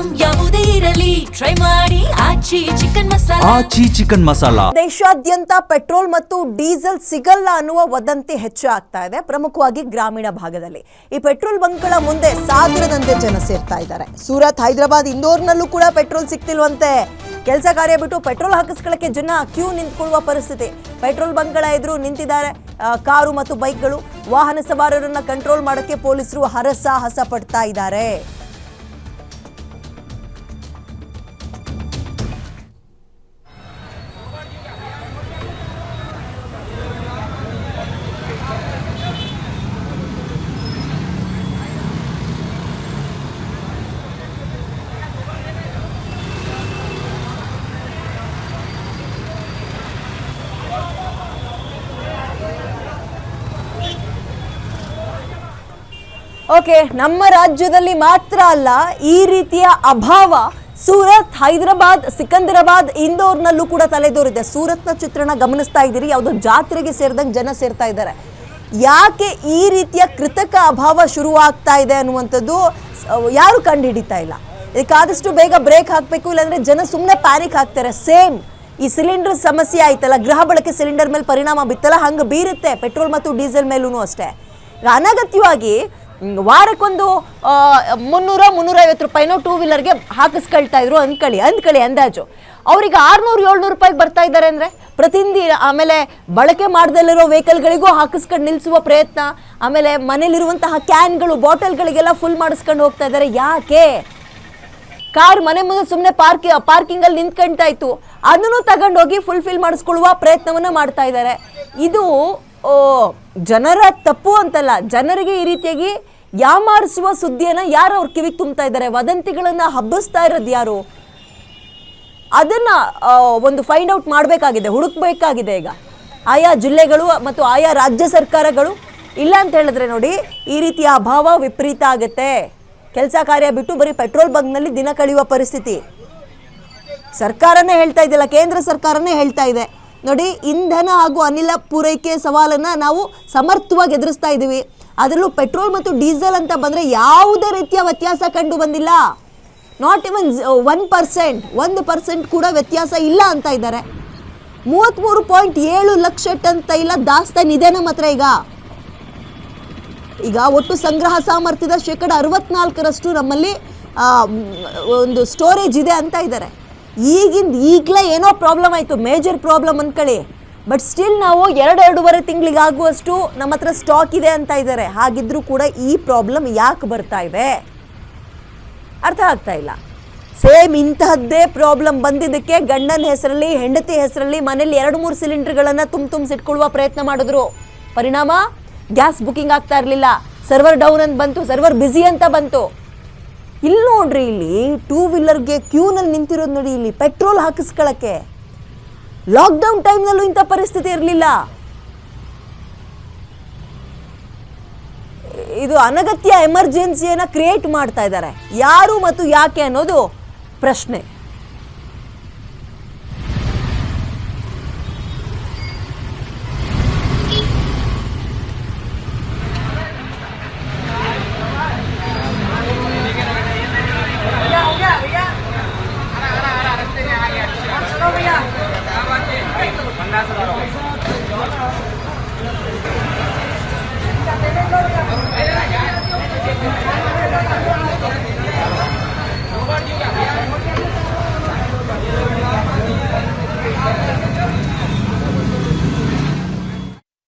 Item ಯಾವುದೇ ಇರಲಿ try ಮಾಡಿ ಆಚಿ ಚಿಕನ್ ಮಸಾಲಾ. ದೇಶಾದ್ಯಂತ ಪೆಟ್ರೋಲ್ ಮತ್ತು ಡೀಸೆಲ್ ಸಿಗಲ್ಲ ಅನ್ನುವ ವದಂತಿ ಹೆಚ್ಚಾಗ್ತಾ ಇದೆ, ಪ್ರಮುಖವಾಗಿ ಗ್ರಾಮೀಣ ಭಾಗದಲ್ಲಿ. ಈ ಪೆಟ್ರೋಲ್ ಬಂಕ್ಗಳ ಮುಂದೆ ಸಾಗರದಂತೆ ಜನ ಸೇರ್ತಾ ಇದ್ದಾರೆ. ಸೂರತ್, ಹೈದರಾಬಾದ್, ಇಂದೋರ್ನಲ್ಲೂ ಕೂಡ ಪೆಟ್ರೋಲ್ ಸಿಗ್ತಿಲ್ವಂತೆ. ಕೆಲಸ ಕಾರ್ಯ ಬಿಟ್ಟು ಪೆಟ್ರೋಲ್ ಹಾಕಿಸ್ಕೊಳ್ಳಕ್ಕೆ ಜನ ಕ್ಯೂ ನಿಂತ್ಕೊಳ್ಳುವ ಪರಿಸ್ಥಿತಿ. ಪೆಟ್ರೋಲ್ ಬಂಕ್ಗಳ ಎದುರು ನಿಂತಿದ್ದಾರೆ ಕಾರು ಮತ್ತು ಬೈಕ್ಗಳು. ವಾಹನ ಸವಾರರನ್ನ ಕಂಟ್ರೋಲ್ ಮಾಡೋಕ್ಕೆ ಪೊಲೀಸರು ಹರಸಾಹಸ ಪಡ್ತಾ ಇದ್ದಾರೆ. ಓಕೆ, ನಮ್ಮ ರಾಜ್ಯದಲ್ಲಿ ಮಾತ್ರ ಅಲ್ಲ, ಈ ರೀತಿಯ ಅಭಾವ ಸೂರತ್, ಹೈದರಾಬಾದ್, ಸಿಕಂದರಾಬಾದ್, ಇಂದೋರ್ನಲ್ಲೂ ಕೂಡ ತಲೆದೋರಿದೆ. ಸೂರತ್ನ ಚಿತ್ರಣ ಗಮನಿಸ್ತಾ ಇದ್ದೀರಿ, ಯಾವುದೋ ಜಾತ್ರೆಗೆ ಸೇರಿದಂಗೆ ಜನ ಸೇರ್ತಾ ಇದ್ದಾರೆ. ಯಾಕೆ ಈ ರೀತಿಯ ಕೃತಕ ಅಭಾವ ಶುರುವಾಗ್ತಾ ಇದೆ ಅನ್ನುವಂಥದ್ದು ಯಾರು ಕಂಡು ಹಿಡಿತಾ ಇಲ್ಲ. ಇದಕ್ಕಾದಷ್ಟು ಬೇಗ ಬ್ರೇಕ್ ಹಾಕಬೇಕು, ಇಲ್ಲಾಂದ್ರೆ ಜನ ಸುಮ್ಮನೆ ಪ್ಯಾನಿಕ್ ಆಗ್ತಾರೆ. ಸೇಮ್ ಈ ಸಿಲಿಂಡರ್ ಸಮಸ್ಯೆ ಆಯ್ತಲ್ಲ, ಗೃಹ ಬಳಕೆ ಸಿಲಿಂಡರ್ ಮೇಲೆ ಪರಿಣಾಮ ಬಿತ್ತಲ್ಲ, ಹಂಗೆ ಬೀರುತ್ತೆ ಪೆಟ್ರೋಲ್ ಮತ್ತು ಡೀಸೆಲ್ ಮೇಲೂ ಅಷ್ಟೇ. ಅನಗತ್ಯವಾಗಿ ವಾರಕ್ಕೊಂದು 300-350 ರೂಪಾಯಿನೋ ಟೂ ವೀಲರ್ಗೆ ಹಾಕಿಸ್ಕೊಳ್ತಾ ಇದ್ರು ಅಂದ್ಕೊಳ್ಳಿ ಅಂದಾಜು. ಅವ್ರಿಗೆ 600-700 ರೂಪಾಯಿಗೆ ಬರ್ತಾ ಇದ್ದಾರೆ ಅಂದರೆ ಪ್ರತಿದಿನ. ಆಮೇಲೆ ಬಳಕೆ ಮಾಡದಲ್ಲಿರೋ ವೆಹಿಕಲ್ಗಳಿಗೂ ಹಾಕಿಸ್ಕೊಂಡು ನಿಲ್ಲಿಸುವ ಪ್ರಯತ್ನ. ಆಮೇಲೆ ಮನೇಲಿರುವಂತಹ ಕ್ಯಾನ್ಗಳು, ಬಾಟಲ್ಗಳಿಗೆಲ್ಲ ಫುಲ್ ಮಾಡಿಸ್ಕೊಂಡು ಹೋಗ್ತಾ ಇದ್ದಾರೆ. ಯಾಕೆ? ಕಾರ್ ಮನೆ ಮುಂದೆ ಸುಮ್ಮನೆ ಪಾರ್ಕಿಂಗಲ್ಲಿ ನಿಂತ್ಕೊಳ್ತಾ ಇತ್ತು, ಅದನ್ನು ತಗೊಂಡೋಗಿ ಫುಲ್ಫಿಲ್ ಮಾಡಿಸ್ಕೊಳ್ಳುವ ಪ್ರಯತ್ನವನ್ನು ಮಾಡ್ತಾ ಇದ್ದಾರೆ. ಇದು ಜನರ ತಪ್ಪು ಅಂತಲ್ಲ, ಜನರಿಗೆ ಈ ರೀತಿಯಾಗಿ ಯಾಮಾರಿಸುವ ಸುದ್ದಿಯನ್ನು ಯಾರು ಅವ್ರ ಕಿವಿಗೆ ತುಂಬ್ತಾ ಇದ್ದಾರೆ, ವದಂತಿಗಳನ್ನು ಹಬ್ಬಿಸ್ತಾ ಇರೋದು ಯಾರು, ಅದನ್ನ ಒಂದು ಫೈಂಡ್ ಔಟ್ ಮಾಡಬೇಕಾಗಿದೆ, ಹುಡುಕ್ಬೇಕಾಗಿದೆ ಈಗ ಆಯಾ ಜಿಲ್ಲೆಗಳು ಮತ್ತು ಆಯಾ ರಾಜ್ಯ ಸರ್ಕಾರಗಳು. ಇಲ್ಲ ಅಂತ ಹೇಳಿದ್ರೆ ನೋಡಿ, ಈ ರೀತಿಯ ಅಭಾವ ವಿಪರೀತ ಆಗುತ್ತೆ. ಕೆಲಸ ಕಾರ್ಯ ಬಿಟ್ಟು ಬರೀ ಪೆಟ್ರೋಲ್ ಬಂಕ್ನಲ್ಲಿ ದಿನ ಕಳೆಯುವ ಪರಿಸ್ಥಿತಿ. ಸರ್ಕಾರನೇ ಹೇಳ್ತಾ ಇದೆಯಲ್ಲ, ಕೇಂದ್ರ ಸರ್ಕಾರನೇ ಹೇಳ್ತಾ ಇದೆ ನೋಡಿ, ಇಂಧನ ಹಾಗೂ ಅನಿಲ ಪೂರೈಕೆ ಸವಾಲನ್ನು ನಾವು ಸಮರ್ಥವಾಗಿ ಎದುರಿಸ್ತಾ ಇದ್ದೀವಿ. ಅದರಲ್ಲೂ ಪೆಟ್ರೋಲ್ ಮತ್ತು ಡೀಸೆಲ್ ಅಂತ ಬಂದರೆ ಯಾವುದೇ ರೀತಿಯ ವ್ಯತ್ಯಾಸ ಕಂಡು ಬಂದಿಲ್ಲ. ನಾಟ್ ಇವನ್ 1% ಕೂಡ ವ್ಯತ್ಯಾಸ ಇಲ್ಲ ಅಂತ ಇದ್ದಾರೆ. 33.7 ಲಕ್ಷ ಟನ್ ತೈಲ ದಾಸ್ತಾನು ಇದೆ ನಮ್ಮ ಹತ್ರ. ಈಗ ಒಟ್ಟು ಸಂಗ್ರಹ ಸಾಮರ್ಥ್ಯದ 64% ನಮ್ಮಲ್ಲಿ ಒಂದು ಸ್ಟೋರೇಜ್ ಇದೆ ಅಂತ ಇದ್ದಾರೆ. ಈಗಲೇ ಏನೋ ಪ್ರಾಬ್ಲಮ್ ಆಯಿತು, ಮೇಜರ್ ಪ್ರಾಬ್ಲಮ್ ಅಂದ್ಕೊಳ್ಳಿ, ಬಟ್ ಸ್ಟಿಲ್ ನಾವು 2-2.5 ತಿಂಗಳಿಗಾಗುವಷ್ಟು ನಮ್ಮ ಹತ್ರ ಸ್ಟಾಕ್ ಇದೆ ಅಂತ ಇದ್ದಾರೆ. ಹಾಗಿದ್ರೂ ಕೂಡ ಈ ಪ್ರಾಬ್ಲಮ್ ಯಾಕೆ ಬರ್ತಾ ಇದೆ ಅರ್ಥ ಆಗ್ತಾ ಇಲ್ಲ. ಸೇಮ್ ಇಂತಹದ್ದೇ ಪ್ರಾಬ್ಲಮ್ ಬಂದಿದ್ದಕ್ಕೆ ಗಂಡನ ಹೆಸರಲ್ಲಿ, ಹೆಂಡತಿ ಹೆಸರಲ್ಲಿ ಮನೇಲಿ 2-3 ಸಿಲಿಂಡರ್ಗಳನ್ನು ತುಂಬಿಸಿಟ್ಕೊಳ್ಳುವ ಪ್ರಯತ್ನ ಮಾಡಿದ್ರು. ಪರಿಣಾಮ ಗ್ಯಾಸ್ ಬುಕಿಂಗ್ ಆಗ್ತಾ ಇರಲಿಲ್ಲ, ಸರ್ವರ್ ಡೌನ್ ಅಂತ ಬಂತು, ಸರ್ವರ್ ಬ್ಯುಸಿ ಅಂತ ಬಂತು. ಇಲ್ಲಿ ನೋಡ್ರಿ, ಇಲ್ಲಿ ಟೂ ವೀಲರ್ಗೆ ಕ್ಯೂನಲ್ಲಿ ನಿಂತಿರೋದು ನೋಡಿ, ಇಲ್ಲಿ ಪೆಟ್ರೋಲ್ ಹಾಕಿಸ್ಕೊಳ್ಳೋಕ್ಕೆ. ಲಾಕ್ಡೌನ್ ಟೈಮ್ನಲ್ಲೂ ಇಂಥ ಪರಿಸ್ಥಿತಿ ಇರಲಿಲ್ಲ. ಇದು ಅನಗತ್ಯ ಎಮರ್ಜೆನ್ಸಿಯನ್ನು ಕ್ರಿಯೇಟ್ ಮಾಡ್ತಾ ಇದ್ದಾರೆ. ಯಾರು ಮತ್ತು ಯಾಕೆ ಅನ್ನೋದು ಪ್ರಶ್ನೆ.